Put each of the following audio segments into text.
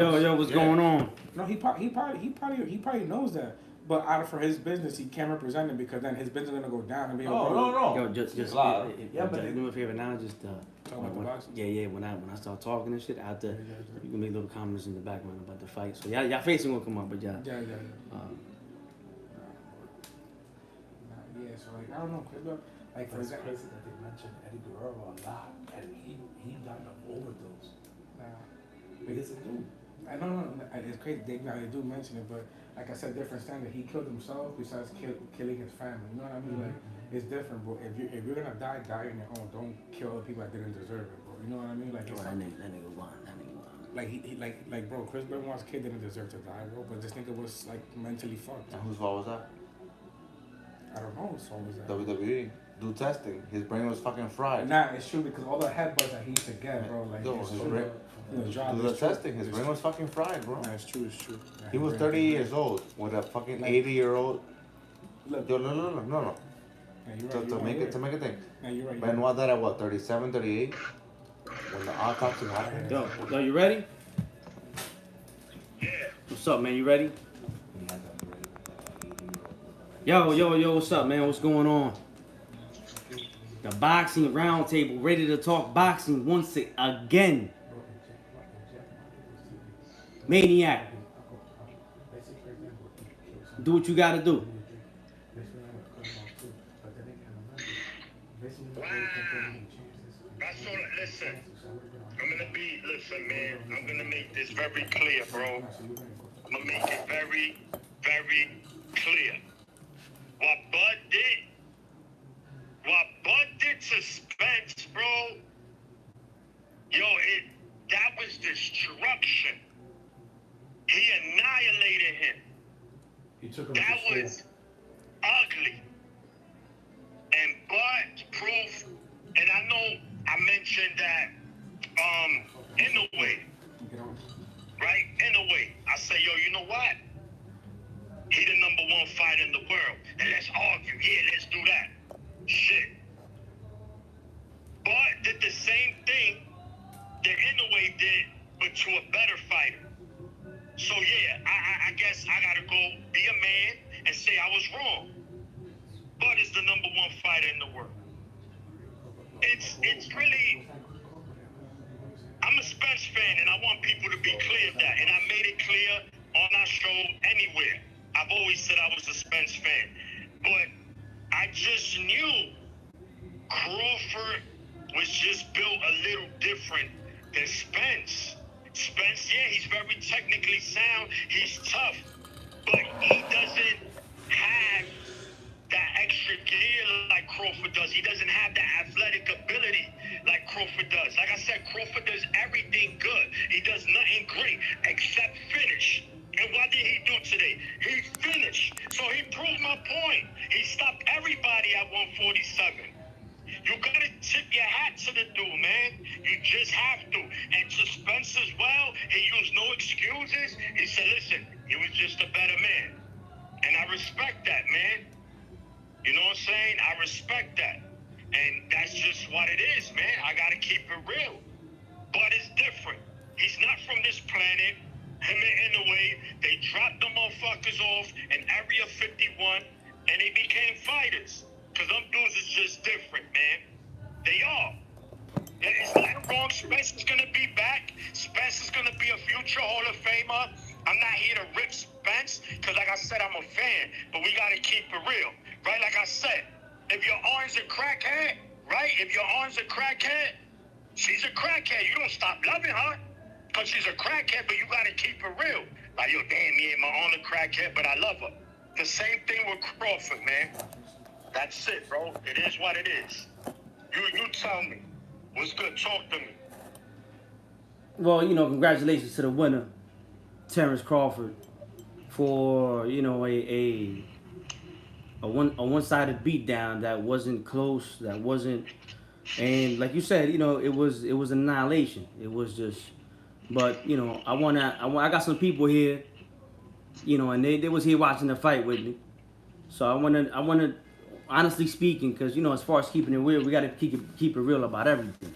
Yo, what's going on? No, he probably knows that. But out of for his business, he can't represent it because then his business is gonna go down and be Oh, bro. no. Yo, just Claro. do me a favor now. Just Talk about the boxing. yeah. When I start talking and shit, after you can make little comments in the background about the fight. So y'all facing will come up, but y'all. Yeah. Um, Yeah, so like I don't know, Chris, but like for It's example, crazy that they mentioned Eddie Guerrero a lot, and he died of overdose. Because it do. I don't know. It's crazy. They do mention it, but like I said, different standard. He killed himself besides killing his family. You know what I mean? Like it's different, bro. If you're gonna die on your own. Don't kill other people that didn't deserve it, bro. You know what I mean? Like it's that nigga won. like he like bro. Chris Benoit's kid didn't deserve to die, bro. But this nigga was like mentally fucked. And whose fault was that? I don't know whose fault was that. WWE. Do testing. His brain was fucking fried. Nah, it's true because all the headbutts that he used to get, bro. Like Yo, it's his true. brain. Do the testing. His brain was fucking fried, bro. Nah, it's true. Yeah, He was his 30 brain- years old with a fucking Like- 80-year-old. Look, Yo, no. yeah, you're To right, make you're it to make it thing. Yeah, you're right. Benoit died at what? 37, 38. When the autopsy happened. Yo, you ready? What's up, man? You ready? Yo, what's up, man? What's going on? The boxing roundtable, ready to talk boxing once again. Maniac, do what you gotta do. That's all. Listen, listen, man. I'm gonna make this very clear, bro. I'm gonna make it very, very clear. What Bud did to Spence, bro. Yo, that was destruction. He annihilated him. He took him That to was ugly. And Bud's proof, and I know I mentioned that in a way, right? In a way. I say, yo, you know what? He the #1 fighter in the world. And let's argue. Yeah, let's do that. Shit. Bud did the same thing that Inoue did, but to a better fighter. So yeah, I guess I gotta go be a man and say I was wrong. Bud is the #1 fighter in the world. It's really, I'm a Spence fan and I want people to be clear of that. And I made it clear on our show anywhere. I've always said I was a Spence fan. But I just knew Crawford was just built a little different than Spence. Spence, yeah, he's very technically sound. He's tough. But he doesn't have that extra gear like Crawford does. He doesn't have that athletic ability like Crawford does. Like I said, Crawford does everything good. He does nothing great except finish. And what did he do today? He finished. So he proved my point. He stopped everybody at 147. You gotta tip your hat to the dude, man. You just have to. And to Spence as well, he used no excuses. He said, listen, he was just a better man. And I respect that, man. You know what I'm saying? I respect that. And that's just what it is, man. I gotta keep it real. But it's different. He's not from this planet. Him and Inoue, they dropped the motherfuckers off in Area 51 and they became fighters. Cause them dudes is just different, man. They are. And it's not wrong. Spence is gonna be back. Spence is gonna be a future Hall of Famer. I'm not here to rip Spence, cause like I said, I'm a fan. But we gotta keep it real, right? Like I said, if your aunt's a crackhead, right? If your aunt's a crackhead, she's a crackhead. You don't stop loving her, cause she's a crackhead. But you gotta keep it real. Like, yo, damn, yeah, my aunt a crackhead, but I love her. The same thing with Crawford, man. That's it, bro. It is what it is. You tell me. What's good? Talk to me. Well, congratulations to the winner, Terrence Crawford, for a one-sided beatdown that wasn't close, that wasn't, and like you said, it was annihilation. It was just, but I got some people here, and they was here watching the fight with me, so I wanna honestly speaking, because as far as keeping it real, we gotta keep it real about everything.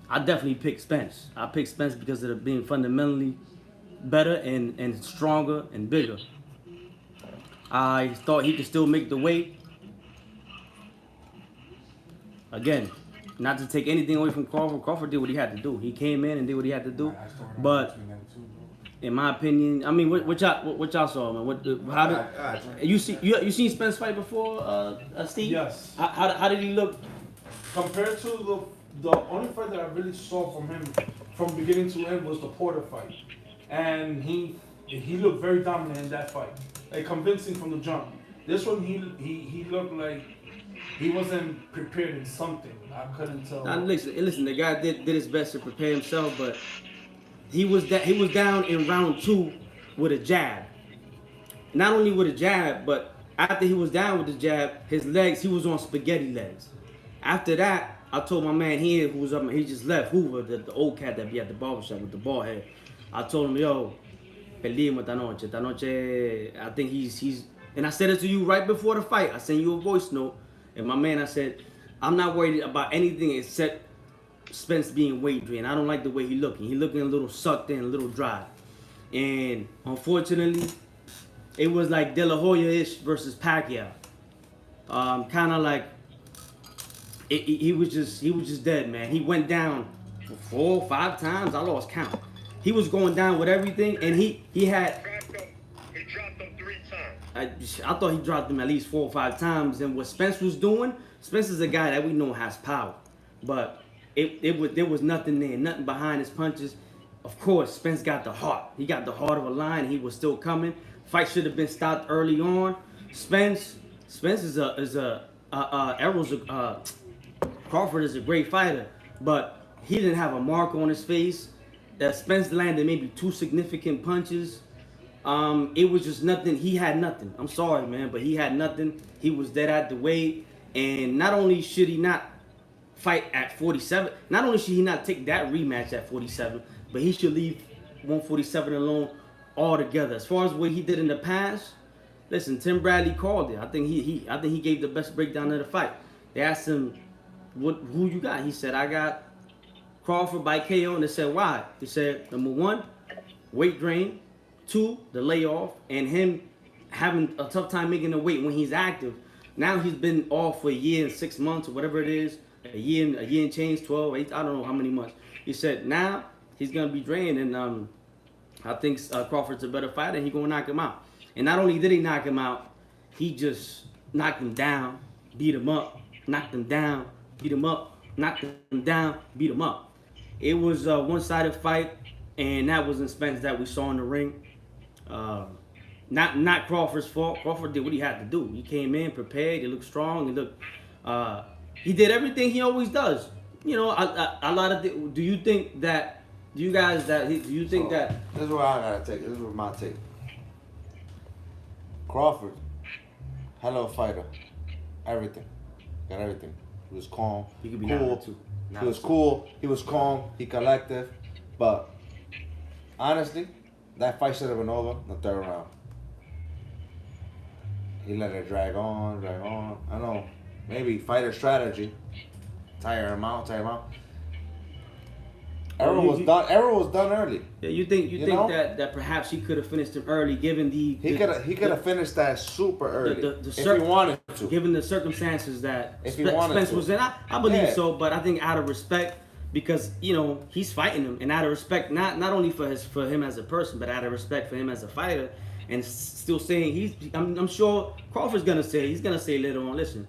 I definitely picked Spence. I picked Spence because of being fundamentally better and stronger and bigger. I thought he could still make the weight. Again, not to take anything away from Crawford. Crawford did what he had to do. He came in and did what he had to do. But in my opinion, I mean, what y'all saw, man? How did you see? You seen Spence fight before, Steve? Yes. How did he look? Compared to the only fight that I really saw from him from beginning to end was the Porter fight, and he looked very dominant in that fight, like convincing from the jump. This one he looked like he wasn't prepared in something. I couldn't tell. Now, listen. The guy did his best to prepare himself, but he was down in round 2 with a jab. Not only with a jab, but after he was down with the jab, his legs, he was on spaghetti legs. After that, I told my man here who was up, he just left, Hoover, the old cat that be at the barbershop with the bald head. I told him, yo, perdimos esta noche. Esta noche, I think he's, and I said it to you right before the fight. I sent you a voice note, and my man, I said, I'm not worried about anything except Spence being weight drained. I don't like the way he looking. He looking a little sucked in, a little dry. And unfortunately, it was like De La Hoya-ish versus Pacquiao. Kind of like, he was just dead, man. He went down 4 or 5 times. I lost count. He was going down with everything, and he had. He dropped him 3 times. I thought he dropped him at least 4 or 5 times. And what Spence was doing, Spence is a guy that we know has power, but there was nothing there, nothing behind his punches. Of course, Spence got the heart. He got the heart of a lion. He was still coming. Fight should have been stopped early on. Spence Crawford is a great fighter, but he didn't have a mark on his face. That Spence landed maybe 2 significant punches. It was just nothing. He had nothing. I'm sorry, man, but he had nothing. He was dead at the weight. And not only should he not fight at 47, not only should he not take that rematch at 47, but he should leave 147 alone altogether. As far as what he did in the past, listen, Tim Bradley called it. I think he gave the best breakdown of the fight. They asked him, who you got? He said, I got Crawford by KO. And they said, why? He said, number 1, weight drain. 2, the layoff, and him having a tough time making the weight when he's active. Now he's been off for a year and 6 months or whatever it is, a year and change, 12, 8, I don't know how many months. He said now he's gonna be drained, and I think Crawford's a better fighter. He's gonna knock him out. And not only did he knock him out, he just knocked him down, beat him up, knocked him down, beat him up, knocked him down, beat him up. It was a one-sided fight, and that was in Spence that we saw in the ring. Not Crawford's fault. Crawford did what he had to do. He came in prepared. He looked strong. He did everything he always does. You know, a lot of. Do you think that? Do you guys that? Do you think that? This is what I gotta take. This is my take. Crawford, hell of a fighter. Everything, got everything. He was calm, He could be cool. too. He was cool. He was calm. He collective. But honestly, that fight should have been over in the 3rd round. He let it drag on. I know, maybe fighter strategy. Tire him out. Everyone was done early. Yeah, you think know? that perhaps he could have finished him early, given He could have finished that super early if he wanted to. Given the circumstances that Spence was in, I believe Yeah. so. But I think out of respect, because he's fighting him, and out of respect, not only for him as a person, but out of respect for him as a fighter, and still saying I'm sure Crawford's gonna say later on, listen,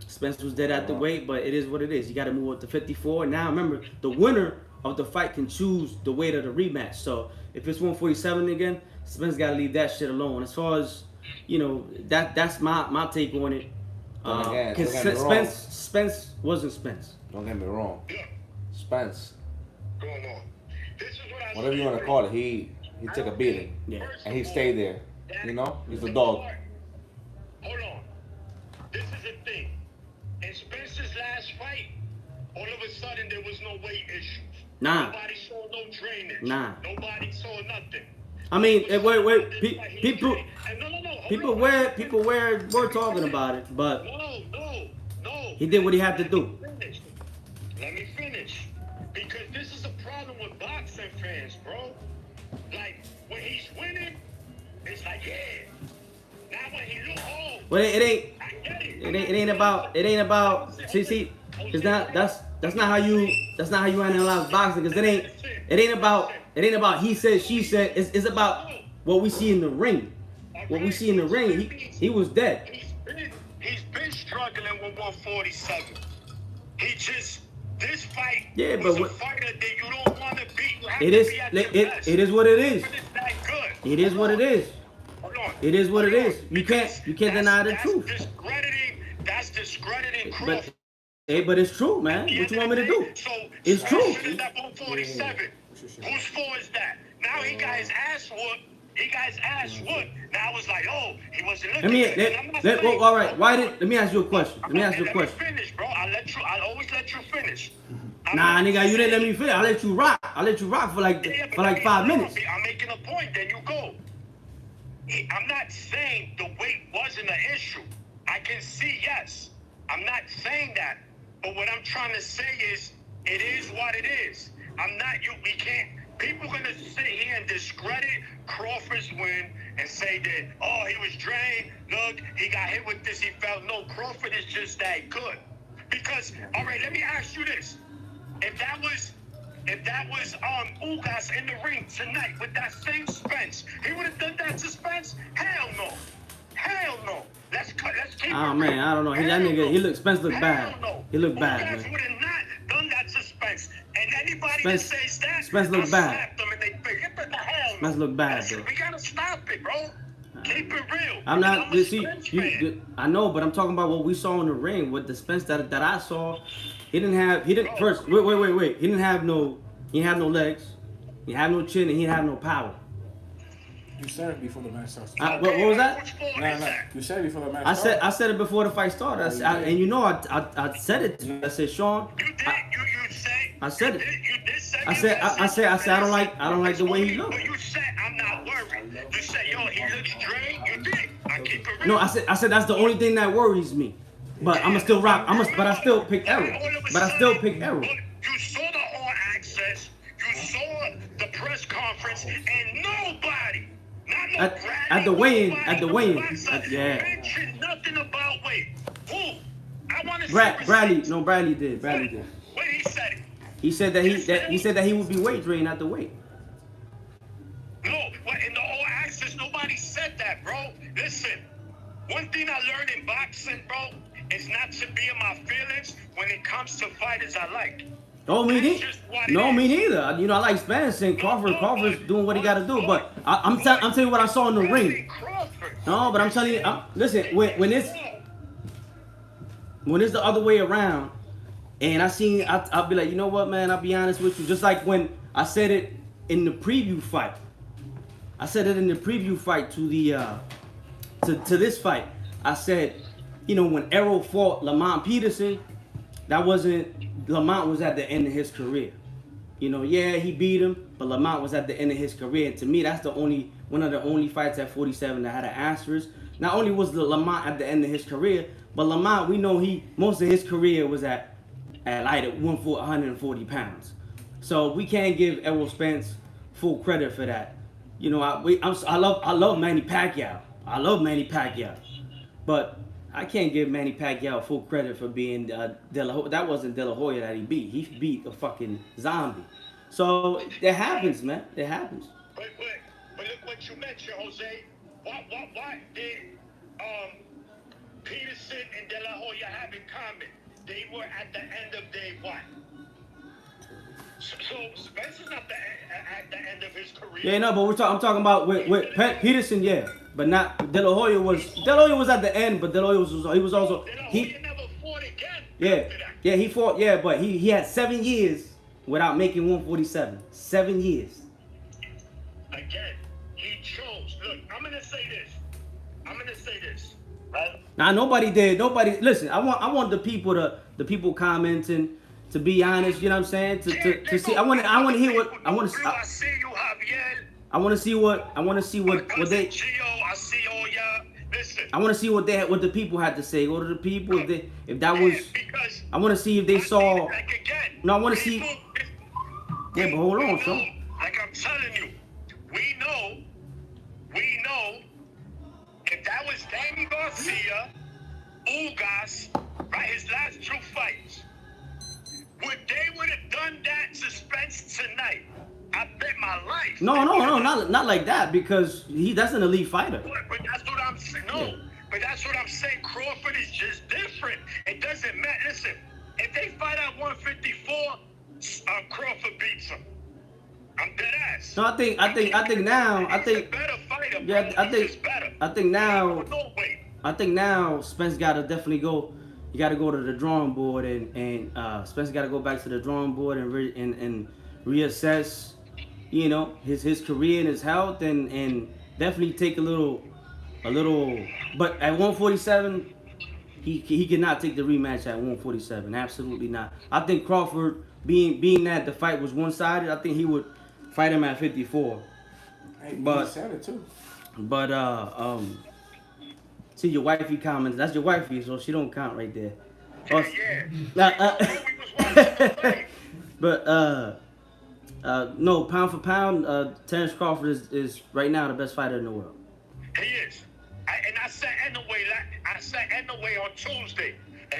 Spence was dead at the weight, but it is what it is. You got to move up to 54. Now remember, the winner of the fight can choose the weight of the rematch. So if it's 147 again, Spence got to leave that shit alone. As far as that's my take on it. Because Spence wasn't Spence. Don't get me wrong. Yeah, Spence, going on. This is what I whatever you want to call it, he took a beating. Yeah. And he stayed there. He's a dog. Hold on. This is the thing. In Spence's last fight, all of a sudden there was no weight issues. Nah. Nobody saw no drainage. Nah. Nobody saw nothing. I mean, wait. People No. were talking about it, but No. he did what he had to do. Let me finish. Because this is a problem with boxing fans, bro. Like, Well, it ain't. I get it. It ain't about. It ain't about. See. It's not. That's not how you. That's not how you analyze boxing. Cause it ain't. It ain't about. It ain't about he said, she said. It's about what we see in the ring. What we see in the ring. He was dead. He's been struggling with 147. He just this fight. Yeah, was but a fighter that you don't want to beat. You have it to is. be at your best. It is what it is. But it's that good. It is what it is. Hold on. It is what it Hold is. on. You can't deny the truth. That's discrediting But Crawford. but it's true, man. What you want me to do? So It's true. That 147. Whose fault is that? Now he got his ass whooped. Now it's like, oh, he wasn't looking good. All right. Let me ask you a question. Let me Finish, bro. I'll always let you finish. Nah, nigga, you didn't let me finish. I'll let you rock. For like 5 minutes. I'm making a point. Then you go. I'm not saying the weight wasn't an issue. I can see, yes. I'm not saying that. But what I'm trying to say is, it is what it is. We can't. People are going to sit here and discredit Crawford's win and say that, oh, he was drained. Look, he got hit with this. He felt. No, Crawford is just that good. Because, all right, let me ask you this. If that was Ugas in the ring tonight with that same Spence, he would have done that to Spence? Hell no. Let's keep it Oh man, I don't know. He looked. Spence looked bad. No. He looked bad, Ugas man. would have not done that to Spence. And anybody Spence- that says that, Spence looked bad. slap them and they get the hell. Spence looked bad, bro. We gotta stop it, bro. Keep it real. I'm not. a See, Spence fan. I know, but I'm talking about what we saw in the ring with the Spence that I saw. He didn't first. Wait. He didn't have no legs. He had no chin and he didn't have no power. You said it before the match started. What was that? Which fault Nah, is that? you said it before the match I started. said it before the fight started. And you know I said it. I said, Sean. You did. You say. I said it. You did say. I said I don't like the way he looked. But you said I'm not worried. You said, yo, he looks drained. You did. I keep it real. No, I said that's the only thing that worries me. But I'ma still rock. But I still pick error. But I still pick error. You saw the All Access. You saw the press conference, and nobody, not no At the weigh-in, yeah. mentioned nothing about weight. Who? I want to see Bradley did. When he said it. He said that he would be weight drained at the weight. No, but in the All Access, nobody said that, bro. Listen, one thing I learned in boxing, bro, is not to be in my feelings when it comes to fighters I like. Oh, me That's neither. just what it No, is. me neither. You know, I like Spence and Crawford. Crawford's doing what he got to do. But I'm telling you what I saw in the ring. Crawford. No, but I'm telling you. Listen, when it's the other way around, and I'll be like, you know what, man? I'll be honest with you. Just like when I said it in the preview fight. I said it in the preview fight to the to this fight. I said, you know, when Errol fought Lamont Peterson, Lamont was at the end of his career. You know, yeah, he beat him, but Lamont was at the end of his career. And to me, that's one of the only fights at 47 that had an asterisk. Not only was the Lamont at the end of his career, but Lamont, we know most of his career was at light at 140 pounds. So we can't give Errol Spence full credit for that. You know, I love Manny Pacquiao. I love Manny Pacquiao, but I can't give Manny Pacquiao full credit for being that wasn't De La Hoya that he beat. He beat a fucking zombie. So it happens, man. It happens. But look what you mentioned, Jose. What did Peterson and De La Hoya have in common? They were at the end of their what? So Spencer's not at the end of his career. Yeah, no, but I'm talking about with Peterson, yeah, but not De La Hoya was at the end, but De La Hoya was also De La Hoya never fought again. yeah he fought, yeah, but he had 7 years without making 147. 7 years. Again, he chose. Look, I'm gonna say this, right? Now nobody did. Listen. I want the people commenting to be honest. You know what I'm saying? To see. I want to hear what I want to. I see you, Javier. I want to see what they. Gio, I see all y'all. Listen. I want to see what the people had to say. Go to the people if that was. Because I want to see if they saw. like again. No, I want to see. Yeah, but hold on, so. Like I'm telling you, we know. If that was Danny Garcia, not like that because that's an elite fighter. But that's what I'm saying. No, Yeah. but that's what I'm saying. Crawford is just different. It doesn't matter. Listen, if they fight at 154, Crawford beats him. I'm dead ass. No, I think now He's a better fighter. yeah, bro. He's just better. I think now No way. I think now Spence got to definitely go. You got to go to the drawing board and Spence got to go back to the drawing board and reassess, you know, his career and his health and definitely take a little. But at 147, he cannot take the rematch at 147. Absolutely not. I think Crawford, being that the fight was one-sided, I think he would fight him at 54. Hey, But- he said it too. But see your wifey comments. That's your wifey, so she don't count right there. Yeah. Uh, We was watching the fight. But no, pound for pound, Terrence Crawford is right now the best fighter in the world. He is. I said anyway on Tuesday,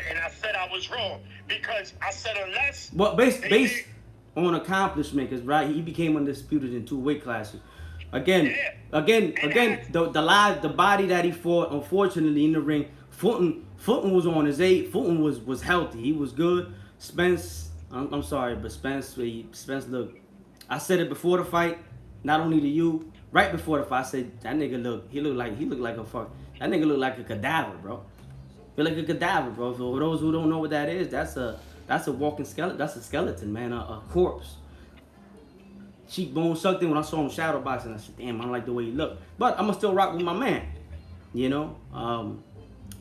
and I said I was wrong because I said unless. But based they- on accomplishment, because right, he became undisputed in 2 weight classes. Again, Yeah. the body that he fought, unfortunately in the ring, Fulton was on his 8. Fulton was healthy. He was good. Spence, I'm sorry, but Spence look. I said it before the fight, not only to you. Right before the fight, I said that nigga looked like a fuck. That nigga looked like a cadaver, bro. Feel like a cadaver, bro. For those who don't know what that is, that's a walking skeleton. That's a skeleton, man. A corpse. Cheekbone sucked in when I saw him shadow boxing. I said, damn, I don't like the way he looked. But I'ma still rock with my man. You know?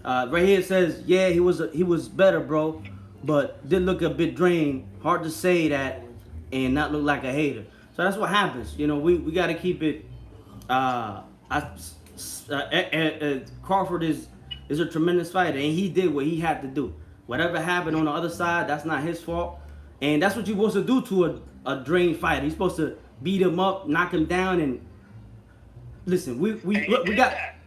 Right here it says, yeah, he was better, bro. But did look a bit drained. Hard to say that and not look like a hater. So that's what happens. You know, we gotta keep it. Crawford is a tremendous fighter, and he did what he had to do. Whatever happened on the other side, that's not his fault, and that's what you're supposed to do to a drained fighter. You're supposed to beat him up, knock him down, and listen. We got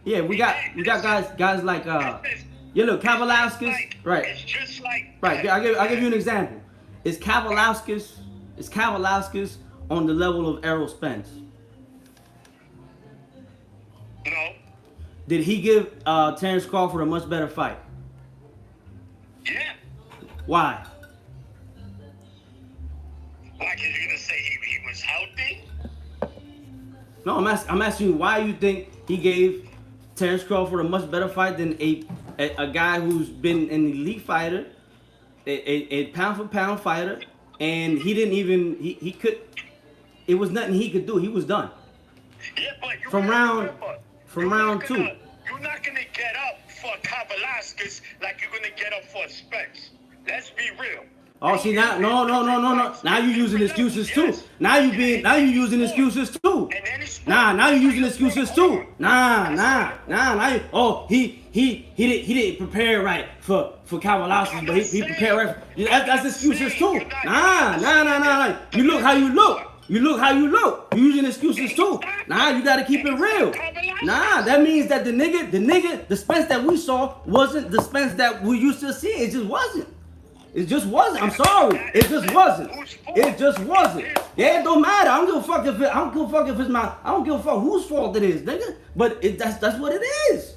guys like Kavalauskas, right? It's just like. Right. I'll give you an example. Is Kavalauskas on the level of Errol Spence? No. Did he give Terrence Crawford a much better fight? Yeah. Why? Like you're gonna say he was healthy? No, I'm asking you why you think he gave Terrence Crawford a much better fight than a guy who's been an elite fighter, a pound for pound fighter, and he didn't even he could. It was nothing he could do. He was done. Yeah, but you From gotta round- remember, from you're round not 2. You're not gonna get up for Kavalauskas like you're gonna get up for Spence. Let's be real. Oh, see now, no. Now you using excuses too. Now you using excuses too. And then he's Now you using excuses too. Nah. Now he didn't prepare right for Kavalauskas, but he prepared right. That's excuses too. Nah. You look how you look. You using excuses too. Nah, you gotta keep it real. Nah, that means that the Spence that we saw wasn't the Spence that we used to see. It just wasn't. It just wasn't. I'm sorry. It just wasn't. Yeah, it don't matter. I don't give a fuck if it's my. I don't give a fuck whose fault it is, nigga. But that's what it is.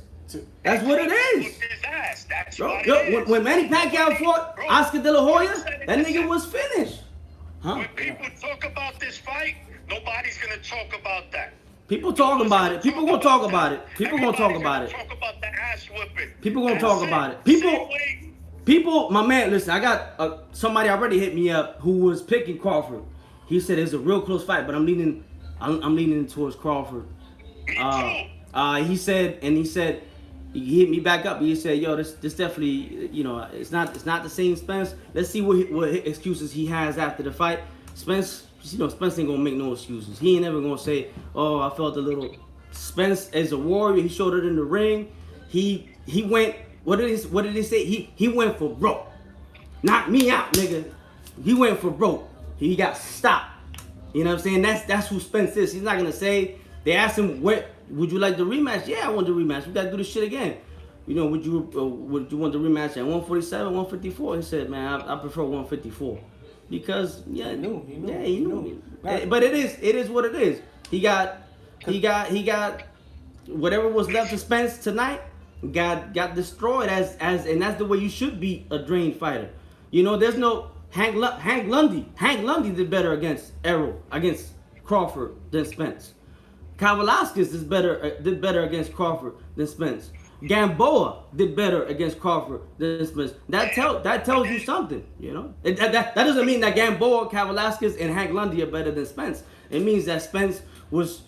That's what it is. Bro, when Manny Pacquiao fought Oscar De La Hoya, that nigga was finished. Huh? When people talk about this fight, nobody's gonna talk about that. People talking about it. People gonna talk about it. People gonna talk about it. Talk about the ass whipping. People gonna That's talk it. about it. Same way- People, my man, listen, I got somebody already hit me up who was picking Crawford. He said it's a real close fight, but I'm leaning towards Crawford. He said he hit me back up. He said, "Yo, this definitely, you know, it's not the same Spence. Let's see what excuses he has after the fight. Spence ain't gonna make no excuses. He ain't ever gonna say, oh, I felt a little. Spence is a warrior. He showed it in the ring. He went. What did he say? He went for broke. Knock me out, nigga. He went for broke. He got stopped. You know what I'm saying? That's who Spence is. He's not gonna say. They asked him, "What would you like the rematch?" Yeah, I want the rematch. We gotta do this shit again. You know, would you want the rematch at 147, 154? He said, "Man, I prefer 154." because He knew. yeah, he knew. Nah. But it is what it is. He got whatever was left to Spence tonight got destroyed as and that's the way you should be a drained fighter. You know, there's no Hank Lundy. Hank Lundy did better against Crawford than Spence. Kavaliauskas did better against Crawford than Spence. Gamboa did better against Crawford than Spence. That tells you something, you know. That doesn't mean that Gamboa, Kavaliauskas, and Hank Lundy are better than Spence. It means that Spence was.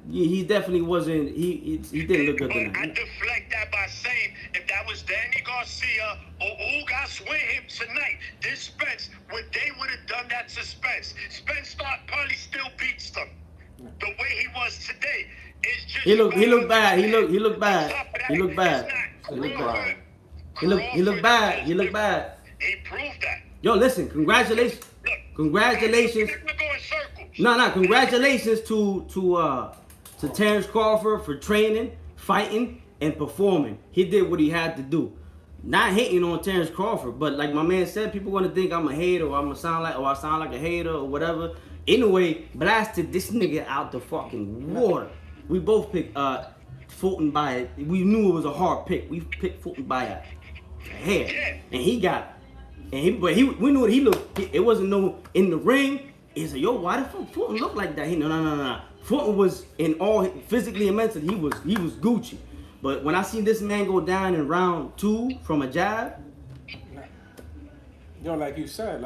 He definitely wasn't. He didn't look good tonight. I deflect that by saying if that was Danny Garcia or Ugas with him tonight, this Spence, they would have done that to Spence. Spence probably still beats them. The way he was today is just. He looked bad. He looked bad. He looked bad. He looked bad. He looked bad. He looked bad. He proved that. Yo, listen, congratulations. Congratulations. Congratulations to Terrence Crawford for training, fighting, and performing. He did what he had to do. Not hating on Terrence Crawford, but like my man said, people want to think I'm a hater or I sound like a hater or whatever. Anyway, blasted this nigga out the fucking water. We both picked Fulton by it. We knew it was a hard pick. We picked Fulton by a hair, and he got. We knew what he looked. It wasn't no in the ring. He said, "Yo, why did Fulton look like that?" No. Fulton was in all physically and mentally. He was Gucci. But when I seen this man go down in round 2 from a jab, yo, like you said,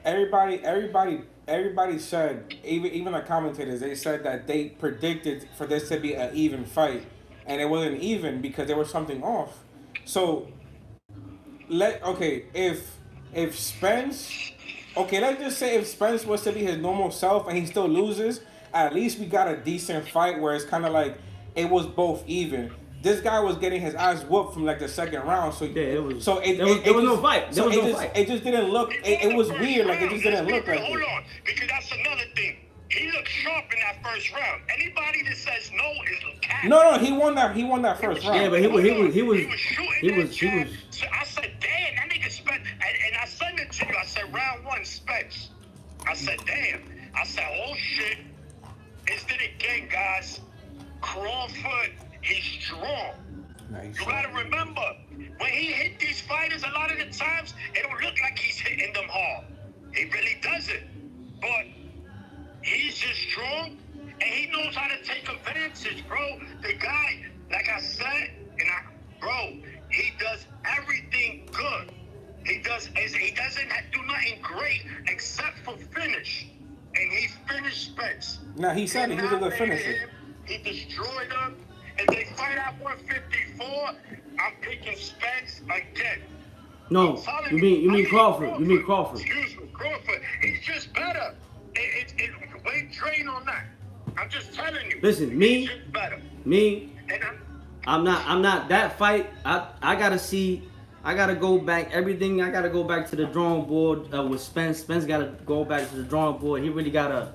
everybody said, even the commentators, they said that they predicted for this to be an even fight, and it wasn't even because there was something off. So, if Spence. Okay, let's just say if Spence was to be his normal self and he still loses, at least we got a decent fight where it's kind of like it was both even. This guy was getting his ass whooped from like the second round, so yeah, it was. So there was no fight. There was no fight. It just didn't look. It was weird. Like it just didn't look like. Hold on, because that's another thing. He looked sharp in that first round. Anybody that says no is cat. No, he won that first round. Yeah, but he was shooting. So I said, damn, that nigga Spence. And I sent it to you. I said, round 1, Spence. I said, damn. I said, oh shit. It's it again, guys. Crawford, he's strong. Nice. You gotta remember, when he hit these fighters, a lot of the times, it don't look like he's hitting them hard. He really doesn't. But he's just strong, and he knows how to take advantage, bro. The guy, like I said, he does everything good. He doesn't do nothing great except for finish. And he finished Spence. Nah, he said he was a good finisher. He destroyed him. If they fight at 154, I'm picking Spence again. No, you mean Crawford. You mean Crawford. Excuse me, Crawford. He's just better. Wait, train on that. I'm just telling you. Listen, he's just better. And I'm not that fight. I gotta go back. Everything. I gotta go back to the drawing board with Spence. Spence gotta go back to the drawing board. He really gotta,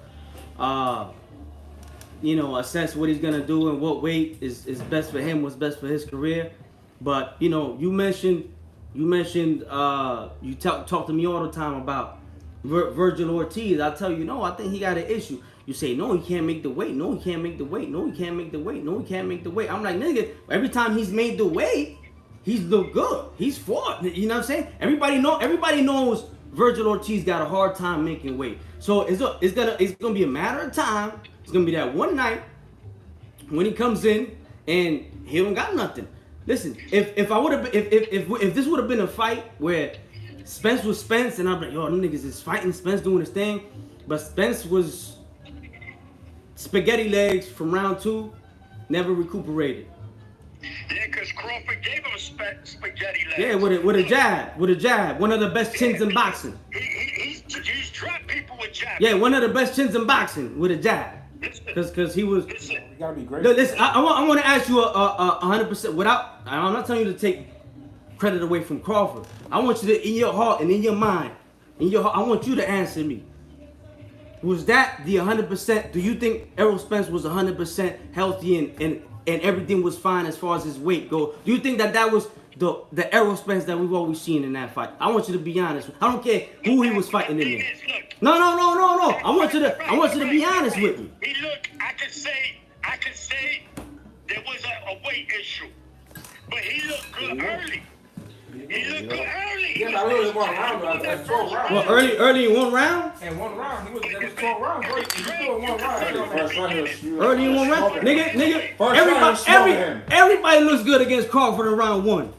assess what he's gonna do and what weight is best for him. What's best for his career. But you mentioned you talk to me all the time about Virgil Ortiz. I tell you, no, I think he got an issue. You say, no, he can't make the weight. No, he can't make the weight. No, he can't make the weight. No, he can't make the weight. I'm like, nigga, every time he's made the weight, he's looked good. He's fought. You know what I'm saying? Everybody knows Virgil Ortiz got a hard time making weight. So it's gonna be a matter of time. It's gonna be that one night when he comes in and he don't got nothing. Listen, if this would have been a fight where Spence was Spence and I'm like, yo, them niggas is fighting, Spence doing his thing, but Spence was spaghetti legs from round 2, never recuperated. Yeah, because Crawford gave him spaghetti legs. Yeah, with a jab. One of the best chins in boxing. He's dropped people with jabs. Yeah, one of the best chins in boxing with a jab. Because he was. You gotta be great. Listen, I want to ask you 100% without. I'm not telling you to take credit away from Crawford. I want you to, in your heart and in your mind, I want you to answer me. Was that the 100%? Do you think Errol Spence was 100% healthy and everything was fine as far as his weight go? Do you think that was the Errol Spence that we've always seen in that fight. I want you to be honest. I don't care who he was fighting in there. No. I want you to be honest with me. He looked. I could say there was a weight issue, but he looked good early. He looked good early. Yeah, I really one round, but that's 12 rounds. Well, early in one round. And one round, he was 12 rounds. Bro. He still in one round. Early in one round, nigga. Everybody looks good against Crawford in round one.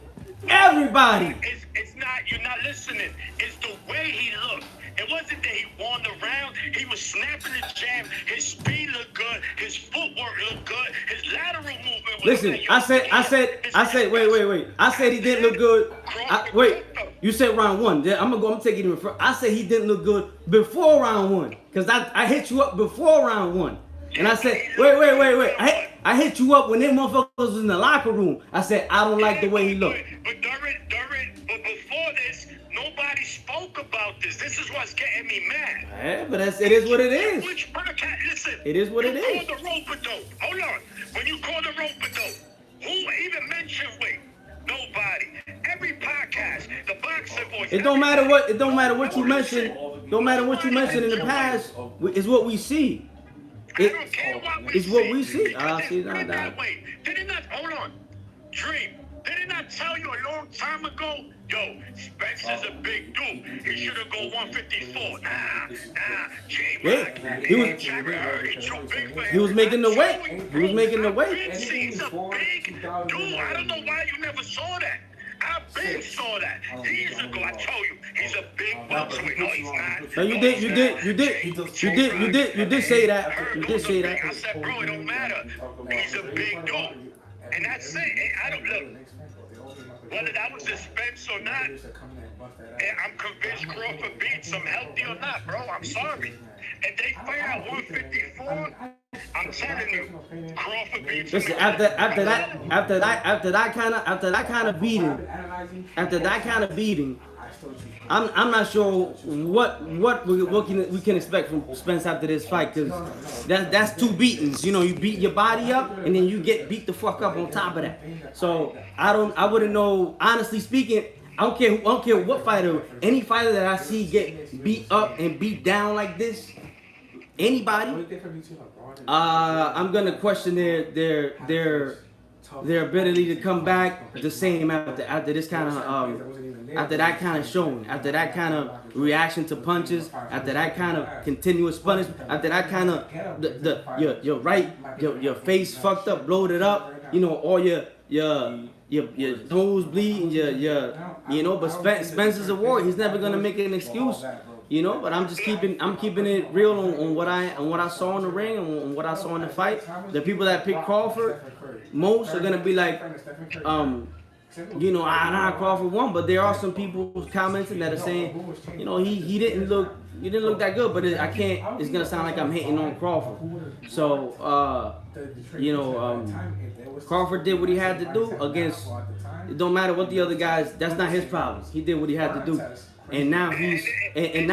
Everybody. It's not. You're not listening. It's the way he looked. It wasn't that he won the round. He was snapping his jab. His speed looked good. His footwork looked good. His lateral movement was Listen, like, I said, wait. I said he didn't look good. Wait, you said round one. I'm gonna take it even further. I said he didn't look good before round one. Cause I hit you up before round one. And I said, wait. I hit you up when them motherfuckers was in the locker room. I said, I don't like the way he looked. But before this, nobody spoke about this. This is what's getting me mad. Yeah, but it is what it is. Which podcast? Listen. It is what it is. Call the rope-a-dope. Hold on. When you call the rope-a-dope, who even mentioned weight? Nobody. Every podcast, the boxer voice. It don't matter what you mention. Don't matter what you mention in the past. Is what we see. I don't care what we it's see. what we see. See that way. Did it not? Hold on. Dream. Did it not tell you a long time ago? Yo, Spence is a big dude. He should have gone 154. He was making the weight. He was making the weight. He's a big dude. I don't know why you never saw that. I been saw that years ago. I told you he's a big welterweight. No, he's not. No, you did say that. You did say that. I said, bro, it don't matter. He's a big dude, and that's it. I don't look. Whether that was a Spence or not, I'm convinced Crawford beats him healthy or not, bro. I'm sorry. If they fight at 154, I'm telling you, Crawford beats him. Listen, after that kind of beating, I'm not sure what we can expect from Spence after this fight, because that's two beatings. You know, you beat your body up and then you get beat the fuck up on top of that. So I wouldn't know. Honestly speaking, I don't care what fighter, any fighter that I see get beat up and beat down like this, anybody, I'm gonna question their ability to come back the same after this kind of after that kind of showing, after that kind of reaction to punches, after that kind of continuous punishment, after that kind of your face fucked up, bloated up, you know, all your nose bleeding, you know. But Spence is a warrior. He's never gonna make an excuse. You know, but I'm keeping it real on what I saw in the ring and on what I saw in the fight. The people that pick Crawford most are gonna be like, you know, Crawford won, but there are some people commenting that are saying, you know, he didn't look that good, but it's gonna sound like I'm hating on Crawford. So you know, Crawford did what he had to do against. It don't matter what the other guys. That's not his problem. He did what he had to do. And now he's I don't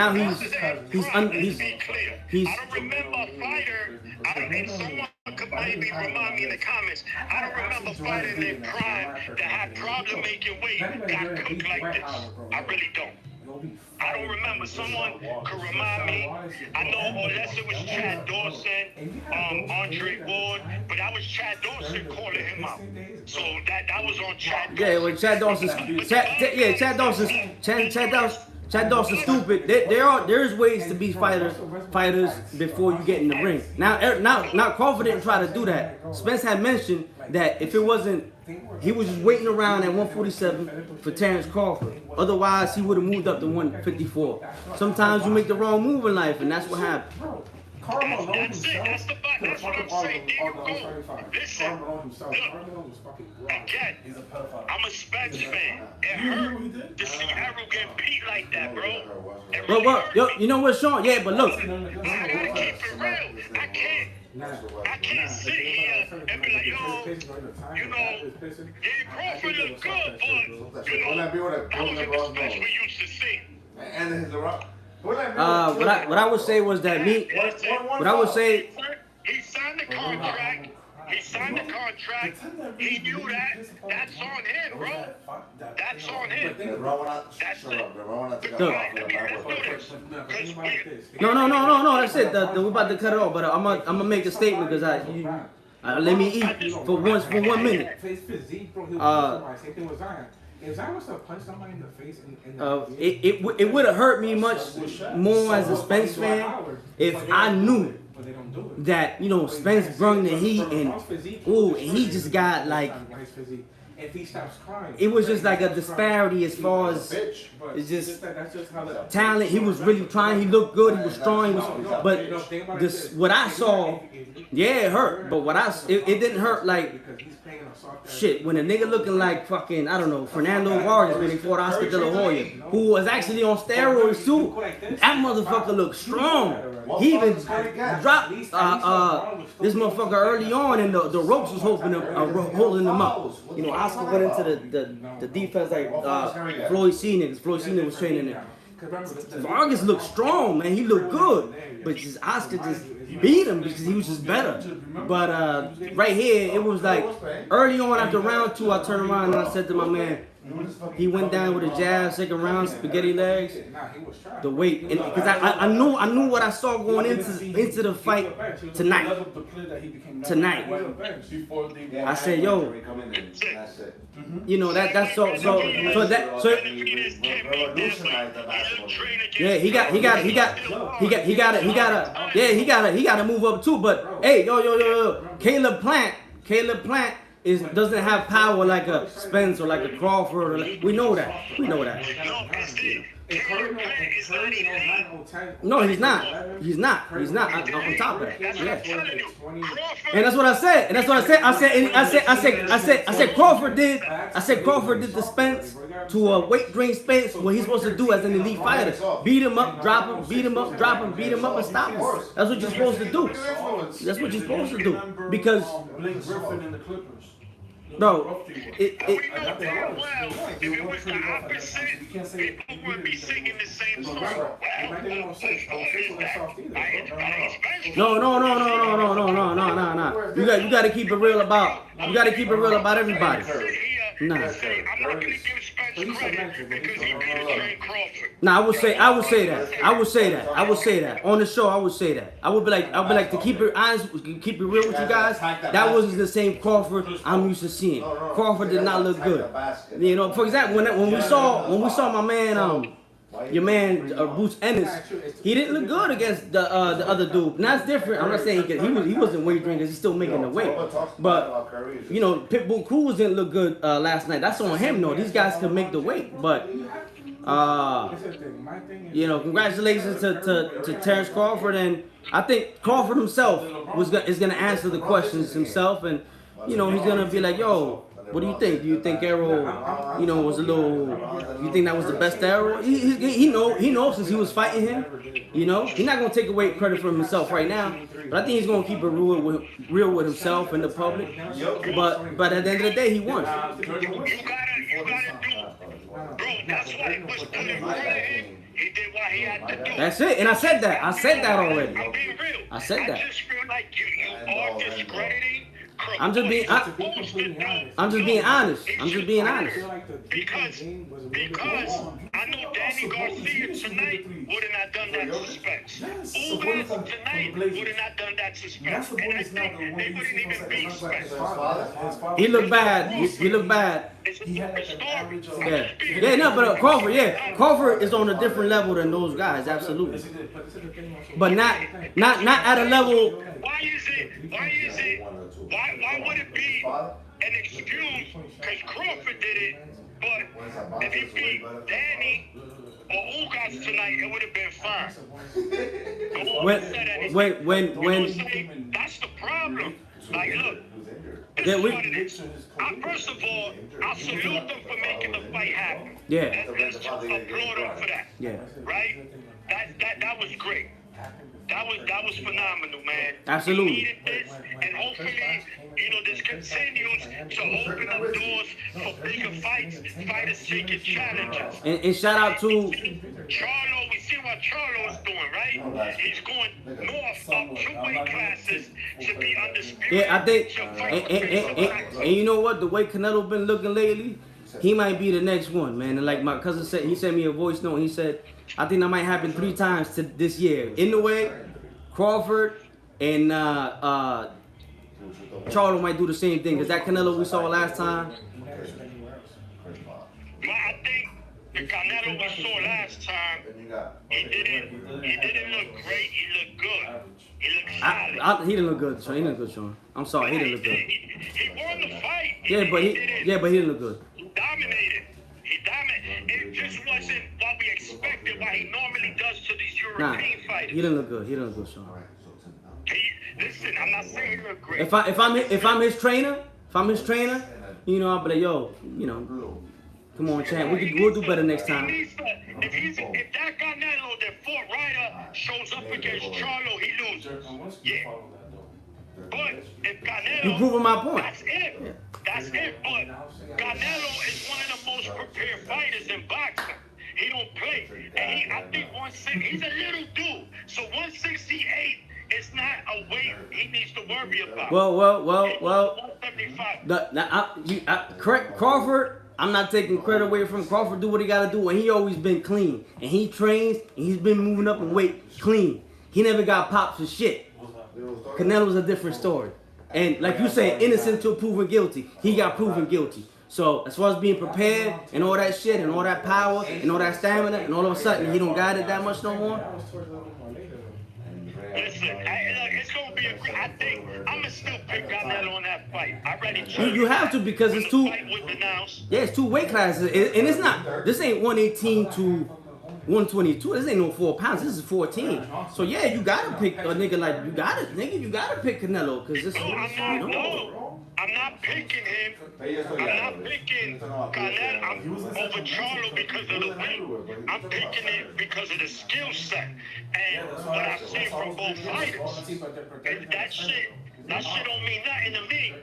remember a fighter, and someone could maybe remind me in the comments, I don't remember a fighter in their prime that had problem making weight, got cooked like this. I really don't. I don't remember. Someone could remind me. I know unless it was Chad Dawson, Andre Ward, but that was Chad Dawson calling him out. So that was on Chad Dawson. Yeah, well, Chad Dawson's stupid. There's ways to beat fighters before you get in the ring. Now Crawford didn't try to do that. Spence had mentioned that if it wasn't, he was just waiting around at 147 for Terrence Crawford. Otherwise, he would have moved up to 154. Sometimes you make the wrong move in life, and that's what happened. That's it. That's the fact. That's what I'm saying. There you go. Listen, look, again, I'm a Spence fan. It hurt to see Errol get beat like that, bro. But what? You know what, Sean? Yeah, but look. I gotta keep it real. I can't sit here and be like, yo, you know, yeah, Crawford look good, but you know, that wasn't the Spence we used to see. What I would say was that what I would say. He signed the contract. He signed the contract. He knew that. That's on him, bro. That's on him. That's it. No. That's it. We're about to cut it off, but I'm gonna make a statement because let me eat for 1 minute. His physique, bro. Same thing with Zion. If Zion was to punch somebody in the face, it would have hurt me much more as a Spence fan if I knew that Spence brung the heat and he just got like. If he stops crying, it was just like a disparity as far as it's just talent. He was really trying. He looked good. He was strong. But what I saw, yeah, it hurt. But it didn't hurt like shit. When a nigga looking like fucking, I don't know, Fernando Vargas when he fought Oscar De La Hoya, who was actually on steroids too. That motherfucker looked strong. He even dropped this motherfucker early on, and the ropes was holding him up. Oscar went into the defense like Floyd C. niggas. Floyd C. was training him. Vargas looked strong, man. He looked good, but Oscar just beat him because he was just better. But right here, it was like early on after round 2, I turned around and I said to my man, he went down with a jab, second round, spaghetti legs. The weight, because I knew what I saw going into the fight tonight. I said, yo, that's so. Yeah, he got to move up too. But hey, yo, Caleb Plant doesn't have power like a Spence or like a Crawford. We know that. No, he's not. He's not. On top of that. Yeah. And that's what I said. I said Crawford did. I said Crawford did the Spence to a weight drain Spence. What he's supposed to do as an elite fighter: beat him up, drop him, beat him up, drop him, beat him up, and stop him. That's what you're supposed to do. That's what you're supposed to do. Because. Bro, if it was the opposite, people would be singing the same song. No. You got to keep it real about. You got to keep it real about everybody. Nah. I'm not gonna give Spence credit because he beat Jay Crawford. Nah, I would say that. On the show, I would say that. I would be like to keep it honest, keep it real with you guys. That wasn't the same Crawford I'm used to seeing. Crawford did not look good. For example, when we saw my man your man Bruce Ennis, he didn't look good against the other dude. Now that's different. I'm not saying he wasn't weight drinking because he's still making the weight. But Pitbull Cruz didn't look good last night. That's on him. No, these guys can make the weight. But congratulations to Terrence Crawford, and I think Crawford himself is gonna answer the questions himself, and he's gonna be like, yo. What do you think? Do you think Arrow, was a little? You think that was the best Arrow? He knows since he was fighting him. He's not gonna take away credit from himself right now. But I think he's gonna keep it real with himself and the public. But at the end of the day, he won. You gotta do. Bro, that's what it was good in front of him. He did what he had to do. That's it. And I said that already. I'm being real. I said that. I just feel like you are discrediting. I'm just being honest. Because I know Danny Garcia tonight would have not done that to Spence. Ugas tonight would have not done that to Spence. And I think they wouldn't even beat Spence. He looked bad. He looked bad. But Crawford is on a different level than those guys, absolutely. But not at a level. Why would it be an excuse? Because Crawford did it, but if he beat Danny or Ugas tonight, it would have been fine. That's the problem. Like, look. This is what it is. First of all, I salute them for making the fight happen. Yeah. Let's just applaud them for that. Yeah. Right? That was great. That was phenomenal, man. Absolutely. We needed this, and hopefully, this continues to open up doors for bigger fights, fighters taking challenges. And shout out to Charlo. We see what Charlo's doing, right? He's going north up 2 weight classes to be undisputed. Yeah, I think, to fight for peace. and you know what? The way Canelo been looking lately, he might be the next one, man. And like my cousin said, he sent me a voice note. He said, I think that might happen 3 times to this year. In the way, Crawford and Charlo might do the same thing. Cause that Canelo we saw last time. But I think the Canelo we saw last time, he didn't look great. He looked good. He looked solid. He didn't look good, Sean. He didn't look good, Sean. I'm sorry, he didn't look good. He won the fight. Yeah, but he didn't look good. He dominated. It just wasn't what we expected, what he normally does to these European fighters. He didn't look good. He didn't look good, Sean. Listen, I'm not saying he looked great. If I'm his trainer, you know, I'll be like, yo, you know, come on, champ, we'll do better next time. If that Canelo, that Fort Ryder, shows up against Charlo, he loses. Yeah. But if Canelo, You proving my point. That's it. That's it. But Canelo is one of the most prepared fighters in boxing. He don't play. And I think 160, he's a little dude. So 168 is not a weight he needs to worry about. Well. 175. Correct, Crawford. I'm not taking credit away from Crawford. Do what he gotta do, and he always been clean. And he trains, and he's been moving up in weight clean. He never got popped for shit. Canelo's a different story. And like you said, innocent till proven guilty. He got proven guilty. So as far as being prepared and all that shit and all that power and all that stamina, and all of a sudden he don't got it that much no more. Listen, it's gonna be a great. I think I'm gonna still pick Canelo in that fight. I already chose. You have to because it's two. Fight was announced. Yeah, it's 2 weight classes, and it's not. This ain't 118 to 122. This ain't no 4 pounds. This is 14. So yeah, you gotta pick a nigga like you gotta pick Canelo because this. I'm not picking him. I'm not picking Canelo over Charlo because of the weight. I'm picking it because of the skill set and what I've seen from both fighters. And that shit don't mean nothing to me.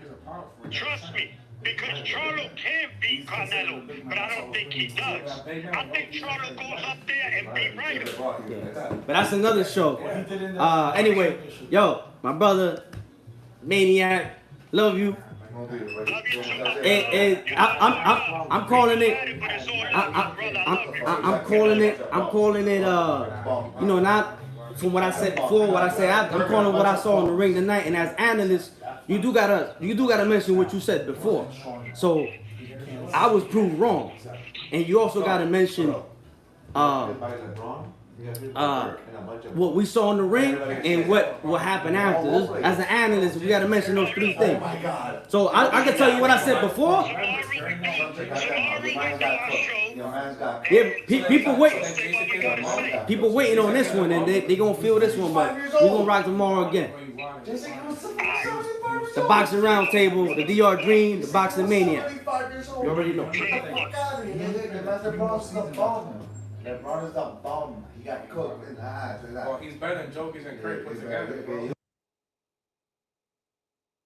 Trust me. Because Charlo can beat Canelo, but I don't think he does. I think Charlo goes up there and beat Ryder. Yeah. But that's another show. Anyway, yo, my brother, Maniac, love you. And I'm calling it. I'm calling it. You know, not from what I said before. What I said, I'm calling what I saw in the ring tonight. And as analysts, you do gotta mention what you said before. So I was proved wrong, and you also gotta mention what we saw in the ring and what happened after. As an analyst, we gotta mention those 3 things. So I can tell you what I said before. Yeah, people waiting on this one, and they gonna feel this one, but we gonna rock tomorrow again. The boxing round table, the DR Dream, the boxing mania. You already know. LeBron is the bum. He got cooked in the eyes. Well, he's better than Jokic and Craig put together.